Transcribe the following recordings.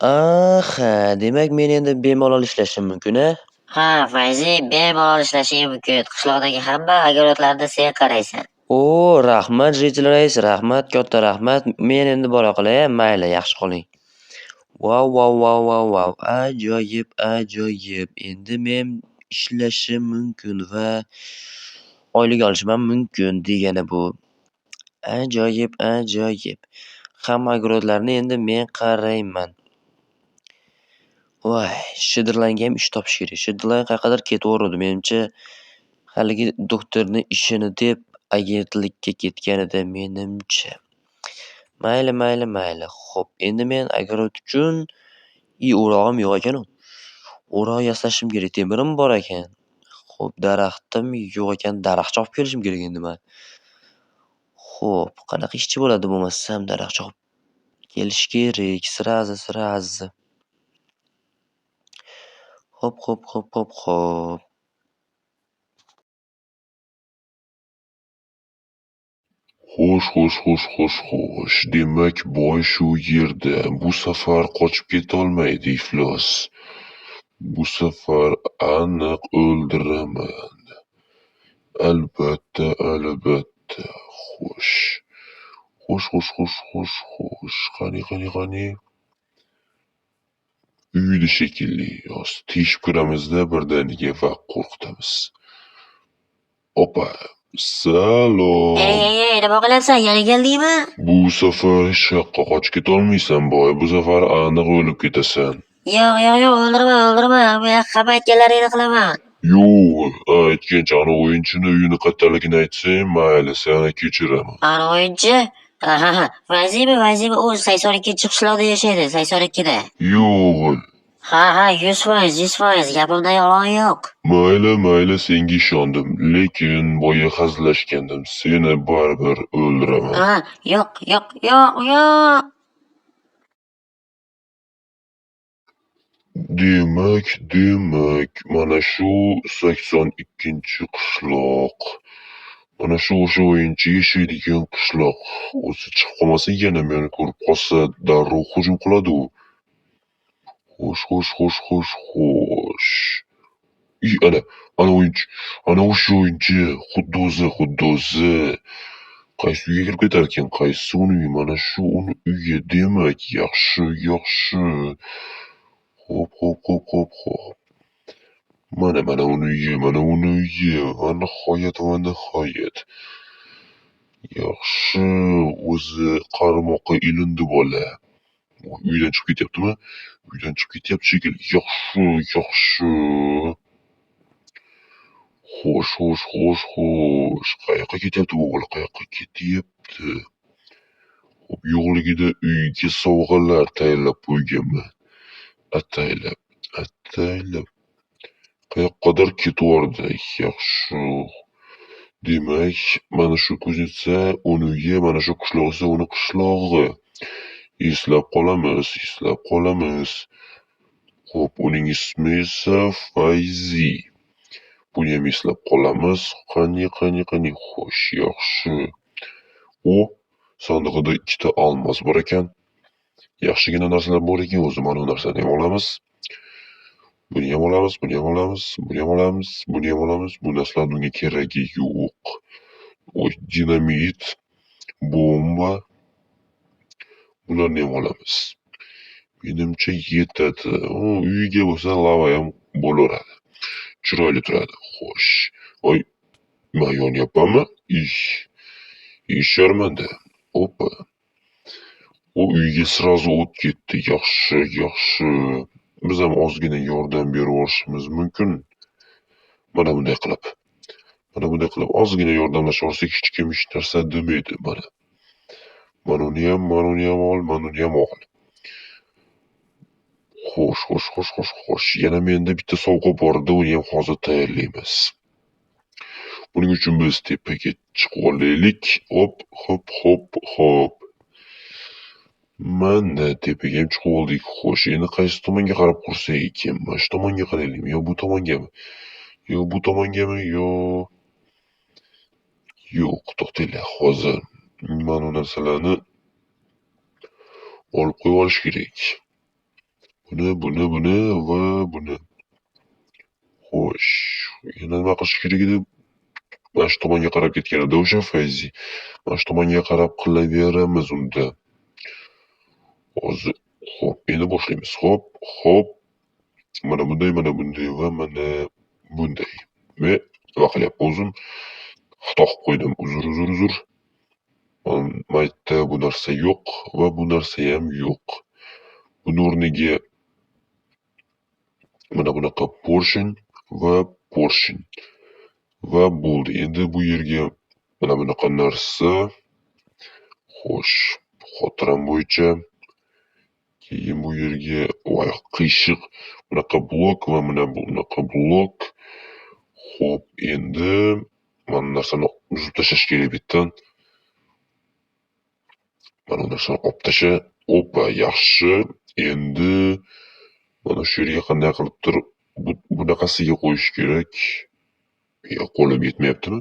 Aha, demak men endi bemalol ishlashim mumkin-a? Ha, Fayzi, bemalol ishlashing mumkin. Qishloqdagi hamma огородlarda sen qaraysan. Rahmat reja rais, rahmat, katta rahmat. Men endi bora qolay, mayli, yaxshi qoling. Wow. Ajoyib, ajoyib. Endi men ishlashim mumkin va oylik olishim ham mumkin degani bu. Ajoyib. Hamma огородlarni endi men qarayman. Voy, Shidirlanga ham ish topish kerak. Shidirlang qayerqadir ketaverdi. Menimcha, haligi doktorni ishini deb agentlikka ketgan edi menimcha. Mayli. Xo'p, endi men огород uchun o'rog'im yo'q ekan-u. O'roq yasashim kerak. Temirim bor ekan. Xo'p, daraxtim yo'q ekan. Daraxt chopib kelishim kerak endi men. Xo'p, qanaqa ishchi bo'ladi bo'lmasam daraxt chopib kelish kerak. Sirazi. Xo'p. Xo'sh. Demak, boy shu yerda. Bu safar qochib ketolmaydi iflos. Bu safar aniq o'ldiraman. Albatta. Xo'sh. Qani. Uyda shekilli. Teshib kiramizda birdaniga va qo'rqitamiz. Opa, salom. Ey, nima qilyapsan? Yana keldingmi? Bu safar hech yoqqa qochib ketolmaysan, boy. Bu safar aniq o'lib ketasan. Yo'q, o'ldirma. Men hamma aytganlaringni qilaman. Yo'q, aytgancha ana o'yinchini uyini qayerdaligini aytsang, mayli, seni kechiraman. Ana o'yinchi? Ha. Fayzimi? U 82 qishloqda yashaydi, 82da. Yo'q. Ha, 100%, gapimda yolg'on yo'q. Mayli, senga ishondim. Lekin boya hazillashgandim. Seni baribir o'ldiraman. Ha, yo'q. Demak, mana shu 82-qishloq. Mana shu o'sha o'yinchi yashaydigan qishloq. O'zi chiqib qolmasa, yana meni ko'rib qolsa, darrov hujum qiladi-ku. Xo'sh. Ana o'yinchi. Ana o'sha o'yinchi. Xuddi o'zi. Qaysi uyga kirib ketarkan? Qaysi uni uyi? Mana shu uni uyi. Demak, yaxshi. Xo'p. Mana uni uyi. Va nihoyat. Yaxshi. O'zi qarmoqqa ilindi bola. Uydan chiqib ketyaptimi? Uydan chiqib ketyapti shekilli. Yaxshi. Xo'sh. Qayoqqa ketyapti bu bola? Xo'p, yo'qligida uyga sovg'alar tayyorlab qo'yganman. Ataylab. Qayoqqadir ketvordi. Yaxshi. Demak, mana shu kuznica uni uyi, mana shu qishloq esa uni qishlog'i. Eslab qolamiz. Xo'p, uning ismi esa Fayzi. Buni ham eslab qolamiz. Qani. Xo'sh, yaxshi. Sandig'ida 2 ta olmos bor ekan. Yaxshigina narsalar bor ekan o'zi. Mana bu narsani ham olamiz. Buni ham olamiz. Bu narsalar bunga keragi yo'q. Dinamit, bomba. Bularni ham olamiz. Menimcha yetadi. Uyiga bo'lsa lava ham bo'laveradi. Chiroyli turadi. Xo'sh. Men yonyapmanmi? Sharmanda. Opa. Uyga srazu o't ketdi. Yaxshi. Biz ham ozgina yordam berib yuborishimiz mumkin. Mana bunday qilib ozgina yordamlashib olsak, hech kim hech narsa demaydi. Mana uni ham ol. Xo'sh. Yana menda bitta sovg'a bor edi, uni ham hozir tayyorlaymiz. Buning uchun biz tepaga chiqib olaylik. Hop. Mana tepaga ham chiqib oldik. Xo'sh, endi qaysi tomonga qarab qursak ekan? Mana shu tomonga qaraylikmi yo bu tomongami? Yo'q, to'xtanglar. Hozir mana bu narsalarni olib qo'yib olish kerak. buni va buni. Xo'sh, yana nima qilish kerak edi? Mana shu tomonga qarab ketgan edi o'sha Fayzi. Mana shu tomonga qarab qilaveramiz unda. Hozir xo'p, endi boshlaymiz. Xo'p. Mana bunday va mana bunday. Nima qilyapman o'zim? Xato qilib qo'ydim. Uzr. Maytda bu narsa yo'q va bu narsa ham yo'q. Buni o'rniga mana bunaqa portion va bo'ldi. Endi bu yerga mana bunaqa narsa. Xo'sh, xotiram bo'yicha keyin bu yerga qiyshiq bunaqa blok va mana bunaqa blok. Xo'p, endi mana narsani uzib tashlash kerak bittan. Mana bu narsani olib tasha. Opa, yaxshi. Endi mana shu yerga qanday qilibdir bunaqasiga qo'yish kerak. Qo'lim yetmayaptimi?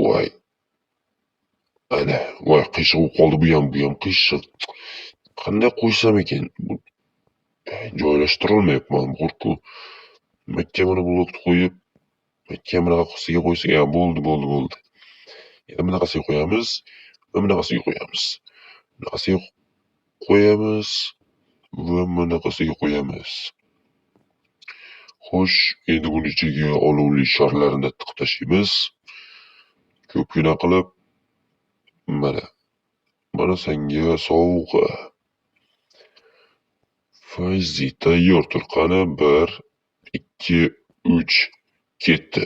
Voy. Ana, voy, qiyshiq bo'lib qoldi bu ham qiyshiq. Qanday qo'ysam ekan? Joylashtirolmayapman, qo'rqu. Makka mana blokni qo'yib, makka bunaqa qisiga qo'ysak, bo'ldi. Endi bunaqasiga qo'yamiz va bunaqasiga qo'yamiz. Bunaqasiga qo'yamiz va bunaqasiga qo'yamiz. Xo'sh, endi buni ichiga olovli sharlarni tiqib tashlaymiz. Ko'pgina qilib mana senga sovg'a. Fayzi tayyor tur. Qani 1, 2, 3 ketdi.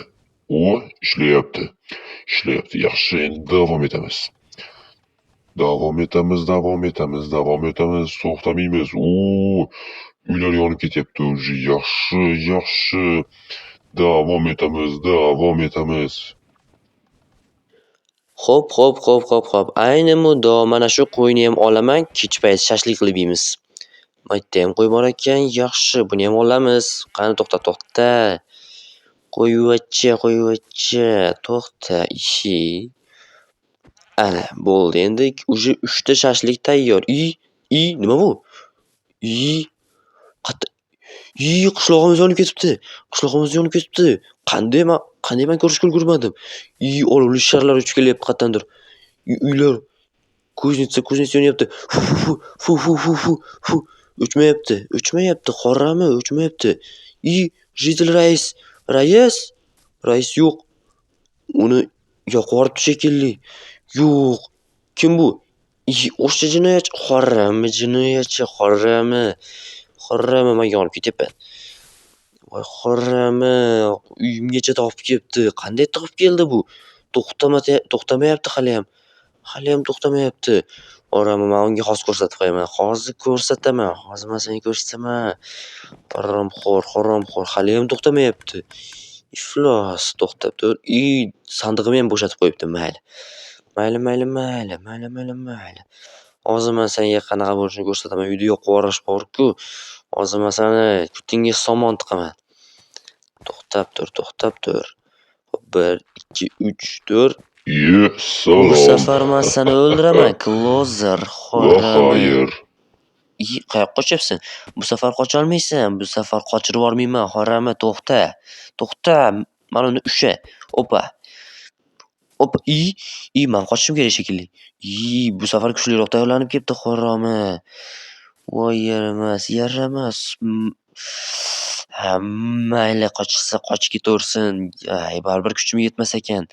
Ishlayapti. Yaxshi, endi davom etamiz. To'xtamaymiz. Uylar yonib ketyapti уже. Yaxshi. Davom etamiz. Xo'p. Ayni muddo mana shu qo'yni ham olaman, kech payt shashlik qilib yeymiz. Maytda ham qo'y bor ekan, yaxshi, buni ham olamiz. Qani to'xta. Qo'yivach, to'xta, ishi. Ana, bo'ldi. Endi уже 3 ta shashlik tayyor. Nima bu? Qishlog'imiz yonib ketibdi. Qanday men ko'rishga ulgurmadim. Olovli sharlar uchib kelyapti qayerdandir. Uylar ko'znitsa yonyapti. Fu. O'chmayapti. Qorami, o'chmayapti. Jitil rais yo'q. Uni yoqib yuboribdi shekilli. Yo'q. Kim bu? O'sha jinoyatchi. Xorrami, menga olib ketyapman. Voy xorrami, uyimgacha topib kelibdi. Qanday topib keldi bu? To'xtamayapti hali ham to'xtamayapti. Xorrami, men unga hozir ko'rsatib qo'yaman. Hozir men senga ko'rsataman. Haromxo'r, hali ham to'xtamayapti. Iflos, to'xtab tur. Sandig'imni ham bo'shatib qo'yibdi. Mayli. Hozir men senga qanaqa bo'lishini ko'rsataman. Uyda yoqib yuborish bor-ku. Hozir men seni kutingga somon tiqaman. To'xtab tur. 1, 2, 3, 4. Salom. Bu safar men seni o'ldiraman, Closer. Xayr. Qayoqqa qochyapsan? Bu safar qocholmaysan. Bu safar qochirib yubormayman. Xorrami, to'xta. Mana uni usha. Opa. Men qochishim kerak shekilli. Bu safar kuchliroq tayyorlanib ketdi Xorrami. Voy, yaramas. Mayli, qochsa qochib ketaversin. Baribir kuchim yetmas ekan.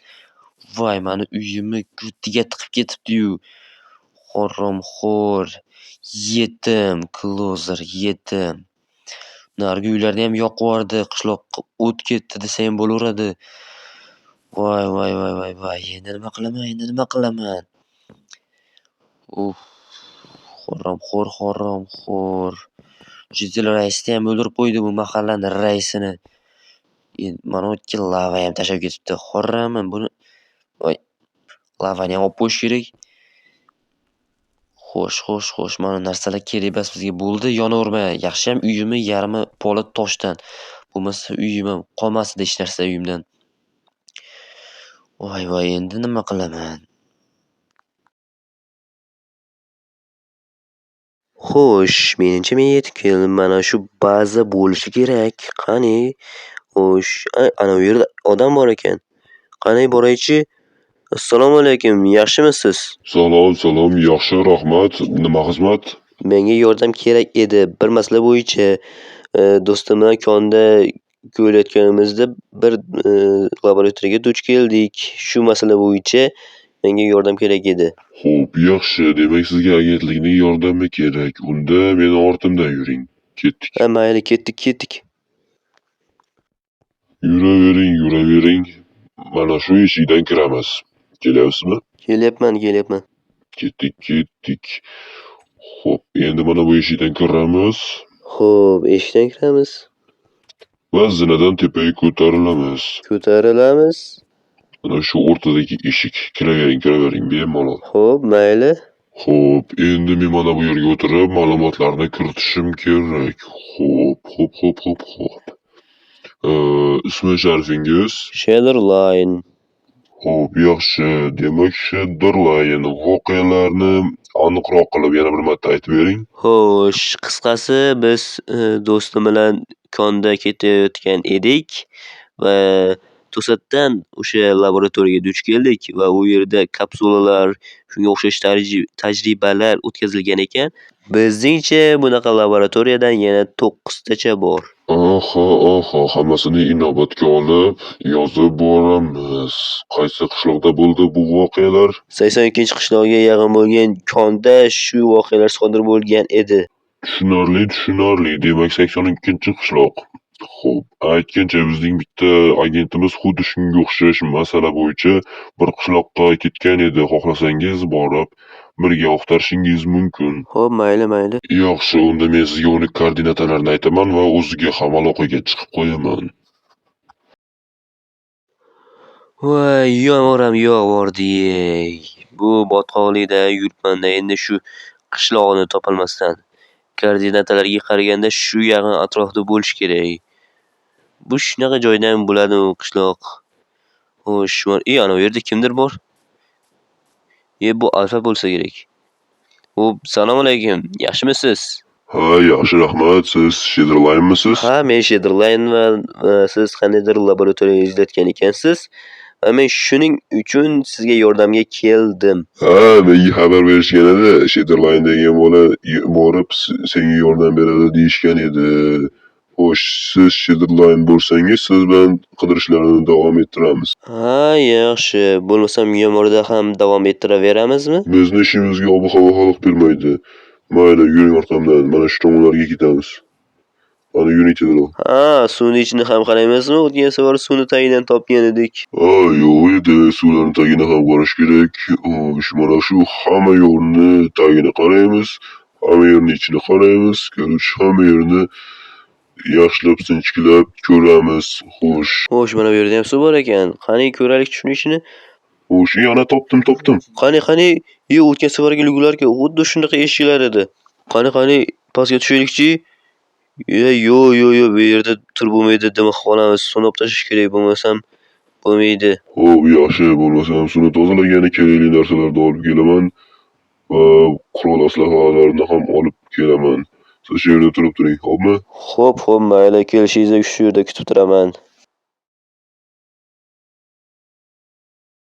Voy, meni uyimni kutiga tiqib ketibdi-yu. Haromxo'r. Yetim, Closer, yetim. Narigi uylarni ham yoqib yubordi. Qishloqqa o't ketdi desa ham bo'laveradi. Voy. Endi nima qilaman? Haromxo'r. Jitil raisni ham o'ldirib qo'ydi bu mahallani raisini. Mana o'tga lava ham tashlab ketibdi. Xorrami, buni lavani ham olib qo'yish kerak. Xo'sh, mana narsalar kerak emas bizga. Bo'ldi, yonaverma. Yaxshiyam uyimni yarmi po'lat toshdan. Bo'lmasa uyim ham qolmasdi hech narsa uyimdan. Voy, endi nima qilaman? Xo'sh, menimcha men yetib keldim. Mana shu baza bo'lishi kerak. Qani? Xo'sh, ana u yerda odam bor ekan. Qani boraychi? Assalomu alaykum, yaxshimisiz? Salom, salom, yaxshi, rahmat. Nima xizmat? Menga yordam kerak edi. Bir masala bo'yicha do'stim bilan konda ko'rayotganimizda bir laboratoriyaga duch keldik. Shu masala bo'yicha menga yordam kerak edi. Xo'p, yaxshi. Demak, sizga agentlikning yordami kerak. Unda meni ortimdan yuring. Ketdik. Ha, mayli, ketdik. Yuravering, yuravering. Mana shu eshikdan kiramiz. Kelyapsizmi? Kelyapman. Ketdik. Xo'p, endi mana bu eshikdan kiramiz Xo'p, eshikdan kiramiz. va zinadan tepaga ko'tarilamiz. Ko'tarilamiz. Mana shu o'rtadagi eshik. Kiravering, bemalol. Xo'p, mayli. Xo'p, endi men mana bu yerga o'tirib ma'lumotlarni kiritishim kerak. Xo'p. Ismi sharifingiz? Shadowline. Xo'p, yaxshi. Demak, Shadowline voqealarni aniqroq qilib yana bir marta aytib bering. Xo'sh, qisqasi biz do'stim bilan konda ketayotgan edik va to'satdan o'sha laboratoriyaga duch keldik va u yerda kapsulalar, shunga o'xshash tajribalar o'tkazilgan ekan. Bizningcha bunaqa laboratoriyadan yana 9 tacha bor. Aha, hammasini inobatga olib yozib boramiz. Qaysi qishloqda bo'ldi bu voqealar? 82-qishloqqa yaqin bo'lgan konda shu voqealar sodir bo'lgan edi. Tushunarli. Demak, 82-qishloq. Xo'p, aytgancha bizning bitta agentimiz xuddi shunga o'xshash masala bo'yicha bir qishloqqa ketgan edi. Xohlasangiz borib birga oqtarishingiz mumkin. Xo'p, mayli. Yaxshi, unda men sizga uni koordinatalarini aytaman va o'ziga ham aloqaga chiqib qo'yaman. Voy, yomoram yog'vordi-ey. Bu botqoqlikda yuribman-da, endi shu qishlog'ini topolmasdan. Koordinatalarga qaraganda shu yaqin atrofda bo'lishi kerak. Bu shunaqa joydan bo'ladi u qishloq. Xo'sh, ana u yerda kimdir bor. Bu Alfa bo'lsa kerak. Xo'p, salom alaykum. Yaxshimisiz? Ha, yaxshi, rahmat. Siz Shadowlinemisiz? Ha, men Shadowlineman. Siz qandaydir laboratoriya izlatgan ekansiz. Va men shuning uchun sizga yordamga keldim. Ha, menga xabar berishgan edi. Shadowline degan bola borib senga yordam beradi deyishgan edi. Xo'sh, siz Shadowline bo'lsangiz, siz bilan qidirishlarni davom ettiramiz. Ha, yaxshi. Bo'lmasam Yomorda ham davom ettiraveramizmi? Bizni ishimizga ob-havo xalaqit bermaydi. Mayli, yuring orqamdan. Mana shu tomonlarga ketamiz. Mana yuring tezroq. Ha, suvni ichini ham qaraymizmi? O'tgan safar suvni tagidan topgan edik. Yo'q edi, suvlarni tagini ham qarash kerak. Xo'sh, mana shu hamma yo'lni tagini qaraymiz, hamma yerni ichini qaraymiz, korоче, hamma yerni yaxshilab sinchiklab ko'ramiz. Xo'sh, Mana bu yerda ham suv bor ekan. Qani ko'raylik shuni ishini. yana topdim. Qani, o'tgan safargi lugularga xuddi shunaqa eshiklar edi. Qani, pastga tushaylikchi. Yo'q, bu yerda turib bo'lmaydi, dimi qolamiz. Suvni olib tashlash kerak, bo'lmasam bo'lmaydi. Xo'p, yaxshi, bo'lmasam suvni tozalagani kerakli narsalarni olib kelaman va qurol aslahalarni ham olib kelaman. Siz shu yerda turib turing, xo'pmi? Xo'p, mayli, kelishingizdek shu yerda kutib turaman.